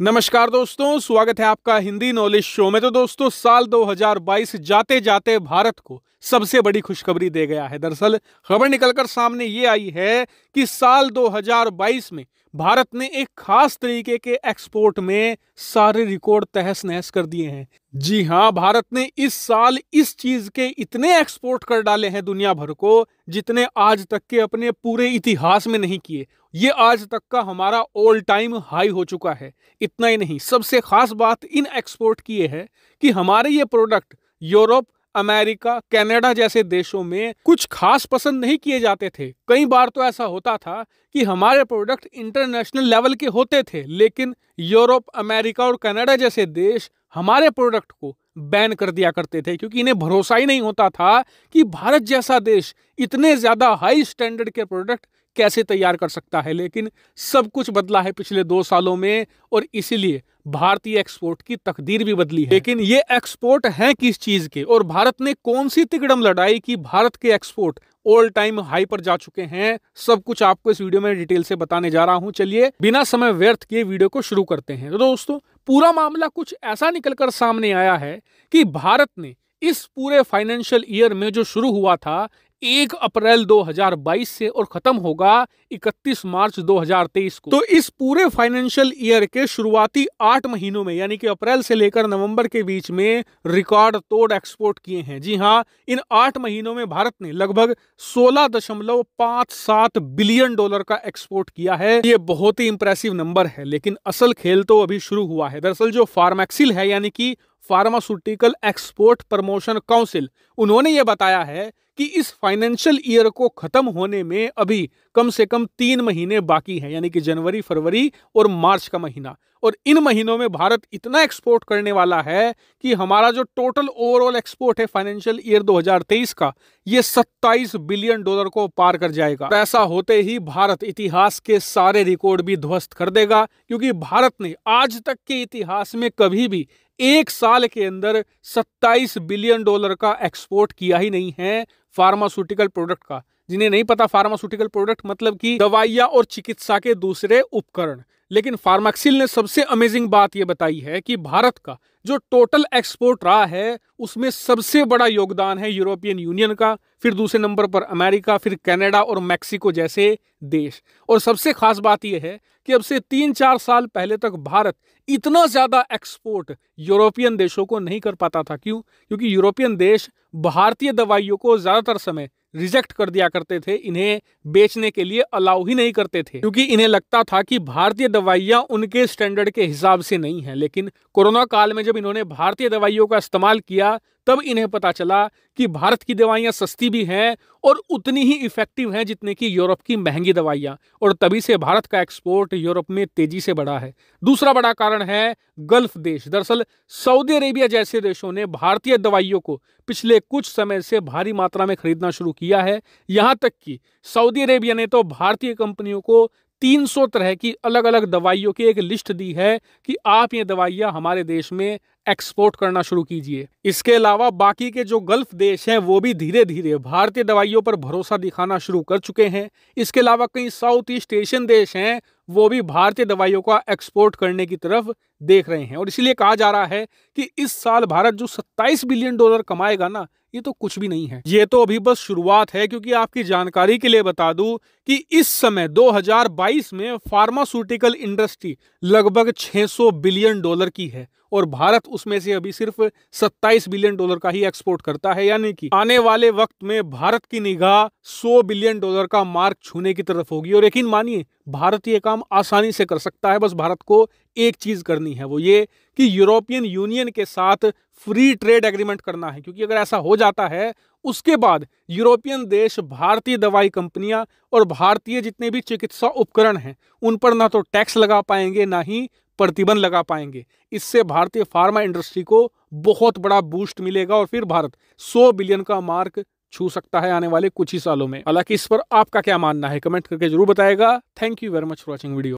नमस्कार दोस्तों, स्वागत है आपका हिंदी नॉलेज शो में। तो दोस्तों, साल 2022 जाते जाते भारत को सबसे बड़ी खुशखबरी दे गया है। दरअसल खबर निकलकर सामने ये आई है कि साल 2022 में भारत ने एक खास तरीके के एक्सपोर्ट में सारे रिकॉर्ड तहस नहस कर दिए हैं। जी हां, भारत ने इस साल इस चीज के इतने एक्सपोर्ट कर डाले हैं दुनिया भर को, जितने आज तक के अपने पूरे इतिहास में नहीं किए। ये आज तक का हमारा ऑल टाइम हाई हो चुका है। इतना ही नहीं, सबसे खास बात इन एक्सपोर्ट की है कि हमारे ये प्रोडक्ट यूरोप, अमेरिका, कनाडा जैसे देशों में कुछ खास पसंद नहीं किए जाते थे। कई बार तो ऐसा होता था कि हमारे प्रोडक्ट इंटरनेशनल लेवल के होते थे, लेकिन यूरोप, अमेरिका और कनाडा जैसे देश हमारे प्रोडक्ट को बैन कर दिया करते थे, क्योंकि इन्हें भरोसा ही नहीं होता था कि भारत जैसा देश इतने ज्यादा हाई स्टैंडर्ड के प्रोडक्ट कैसे तैयार कर सकता है। लेकिन सब कुछ बदला है पिछले 2 सालों में, और इसीलिए भारतीय एक्सपोर्ट की तकदीर भी बदली है। लेकिन ये एक्सपोर्ट हैं किस चीज के, और भारत ने कौन सी तिकड़म लड़ाई कि भारत के एक्सपोर्ट ऑल टाइम हाई पर जा चुके हैं, सब कुछ आपको इस वीडियो में डिटेल से बताने जा रहा हूं। चलिए बिना समय व्यर्थ किए वीडियो को शुरू करते हैं। तो दोस्तों, पूरा मामला कुछ ऐसा निकलकर सामने आया है कि भारत ने इस पूरे फाइनेंशियल ईयर में जो शुरू हुआ था 1 अप्रैल 2022 से और खत्म होगा 31 मार्च 2023 को, तो इस पूरे फाइनेंशियल ईयर के शुरुआती 8 महीनों में, यानी कि अप्रैल से लेकर नवंबर के बीच में रिकॉर्ड तोड़ एक्सपोर्ट किए हैं। जी हां, इन 8 महीनों में भारत ने लगभग 16.57 बिलियन डॉलर का एक्सपोर्ट किया है। ये बहुत ही इंप्रेसिव नंबर है, लेकिन असल खेल तो अभी शुरू हुआ है। दरअसल जो फार्मेक्सिल है, यानी कि फार्मास्यूटिकल एक्सपोर्ट प्रमोशन काउंसिल, उन्होंने ये बताया है कि इस फाइनेंशियल ईयर को खत्म होने में अभी कम से कम 3 महीने बाकी हैं, यानी कि जनवरी, फरवरी और मार्च का महीना। और इन महीनों में भारत इतना एक्सपोर्ट करने वाला है कि हमारा जो टोटल ओवरऑल एक्सपोर्ट है फाइनेंशियल ईयर 2023 का, ये 27 बिलियन डॉलर को पार कर जाएगा। तो ऐसा होते ही भारत इतिहास के सारे रिकॉर्ड भी ध्वस्त कर देगा, क्योंकि भारत ने आज तक के इतिहास में कभी भी एक साल के अंदर 27 बिलियन डॉलर का एक्सपोर्ट किया ही नहीं है फार्मास्यूटिकल प्रोडक्ट का। जिन्हें नहीं पता, फार्मास्यूटिकल प्रोडक्ट मतलब कि दवाइयां और चिकित्सा के दूसरे उपकरण। लेकिन फार्मेक्सिल ने सबसे अमेजिंग बात यह बताई है कि भारत का जो टोटल एक्सपोर्ट रहा है, उसमें सबसे बड़ा योगदान है यूरोपियन यूनियन का, फिर दूसरे नंबर पर अमेरिका, फिर कनाडा और मैक्सिको जैसे देश। और सबसे खास बात यह है कि अब से 3-4 साल पहले तक भारत इतना ज्यादा एक्सपोर्ट यूरोपियन देशों को नहीं कर पाता था। क्यों? क्योंकि यूरोपियन देश भारतीय दवाइयों को ज्यादातर समय रिजेक्ट कर दिया करते थे, इन्हें बेचने के लिए अलाउ ही नहीं करते थे, क्योंकि इन्हें लगता था कि भारतीय दवाइयां उनके स्टैंडर्ड के हिसाब से नहीं है। लेकिन कोरोना काल में जब इन्होंने भारतीय दवाइयों का इस्तेमाल किया, तब इन्हें पता चला कि भारत की दवाइयां सस्ती भी हैं और उतनी ही इफेक्टिव हैं जितने की यूरोप की महंगी दवाइयां। और तभी से भारत का एक्सपोर्ट यूरोप में तेजी से बढ़ा है। दूसरा बड़ा कारण है गल्फ देश। दरअसल सऊदी अरेबिया जैसे देशों ने भारतीय दवाइयों को पिछले कुछ समय से भारी मात्रा में खरीदना शुरू किया है। यहां तक कि सऊदी अरेबिया ने तो भारतीय कंपनियों को 300 तरह की अलग अलग दवाइयों की एक लिस्ट दी है कि आप ये दवाइयां हमारे देश में एक्सपोर्ट करना शुरू कीजिए। इसके अलावा बाकी के जो गल्फ देश हैं, वो भी धीरे धीरे भारतीय दवाइयों पर भरोसा दिखाना शुरू कर चुके हैं। इसके अलावा कई साउथ ईस्ट एशियन देश हैं, वो भी भारतीय दवाइयों का एक्सपोर्ट करने की तरफ देख रहे हैं। और इसलिए कहा जा रहा है कि इस साल भारत जो 27 बिलियन डॉलर कमाएगा ना, ये तो कुछ भी नहीं है। ये तो अभी बस शुरुआत है, क्योंकि आपकी जानकारी के लिए बता दूं कि इस समय 2022 में फार्मास्यूटिकल इंडस्ट्री लगभग 600 बिलियन डॉलर की है, और भारत उसमें से अभी सिर्फ 27 बिलियन डॉलर का ही एक्सपोर्ट करता है। यानी कि आने वाले वक्त में भारत की निगाह 100 बिलियन डॉलर का मार्क छूने की तरफ होगी। और यकीन मानिए, भारत ये काम आसानी से कर सकता है। बस भारत को एक चीज करनी है, वो ये कि यूरोपियन यूनियन के साथ फ्री ट्रेड एग्रीमेंट करना है। क्योंकि अगर ऐसा हो जाता है, उसके बाद यूरोपियन देश भारतीय दवाई कंपनियां और भारतीय जितने भी चिकित्सा उपकरण हैं, उन पर ना तो टैक्स लगा पाएंगे, ना ही प्रतिबंध लगा पाएंगे। इससे भारतीय फार्मा इंडस्ट्री को बहुत बड़ा बूस्ट मिलेगा, और फिर भारत 100 बिलियन का मार्क छू सकता है आने वाले कुछ ही सालों में। हालांकि इस पर आपका क्या मानना है, कमेंट करके जरूर बताएगा। Thank you very much for watching video.